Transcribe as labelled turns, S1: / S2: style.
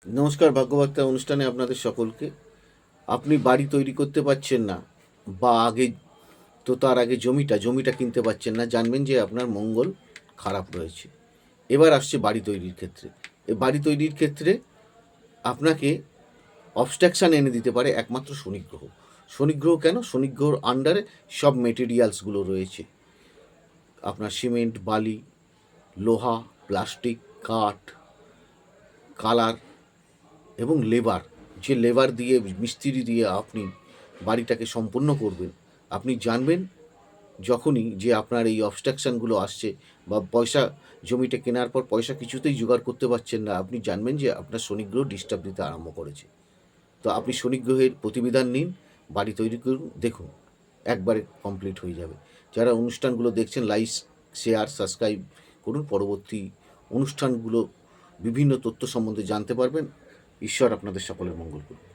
S1: নমস্কার, ভাগ্যবার্তা অনুষ্ঠানে আপনাদের সকলকে। আপনি বাড়ি তৈরি করতে পারছেন না, বা আগে তো তার আগে জমিটা কিনতে পারছেন না, জানবেন যে আপনার মঙ্গল খারাপ রয়েছে। এবার আসছে বাড়ি তৈরির ক্ষেত্রে। এই বাড়ি তৈরির ক্ষেত্রে আপনাকে অবস্ট্রাকশান এনে দিতে পারে একমাত্র শনিগ্রহ। শনিগ্রহ কেন? শনিগ্রহর আন্ডারে সব মেটেরিয়ালসগুলো রয়েছে। আপনার সিমেন্ট, বালি, লোহা, প্লাস্টিক, কাঠ, কালার এবং লেবার। যে লেবার দিয়ে, মিস্ত্রি দিয়ে আপনি বাড়িটাকে সম্পূর্ণ করবেন, আপনি জানবেন যখনই যে আপনার এই অবস্ট্রাকশানগুলো আসছে, বা জমিটা কেনার পর পয়সা কিছুতেই জোগাড় করতে পারছেন না, আপনি জানবেন যে আপনার শনিগ্রহ ডিস্টার্ব দিতে আরম্ভ করেছে। তো আপনি শনিগ্রহের প্রতিবিধান নিন, বাড়ি তৈরি করুন, দেখুন একবারে কমপ্লিট হয়ে যাবে। যারা অনুষ্ঠানগুলো দেখছেন, লাইক, শেয়ার, সাবস্ক্রাইব করুন। পরবর্তী অনুষ্ঠানগুলো বিভিন্ন তথ্য সম্বন্ধে জানতে পারবেন। ঈশ্বর আপনাদের সকলের মঙ্গল করুন।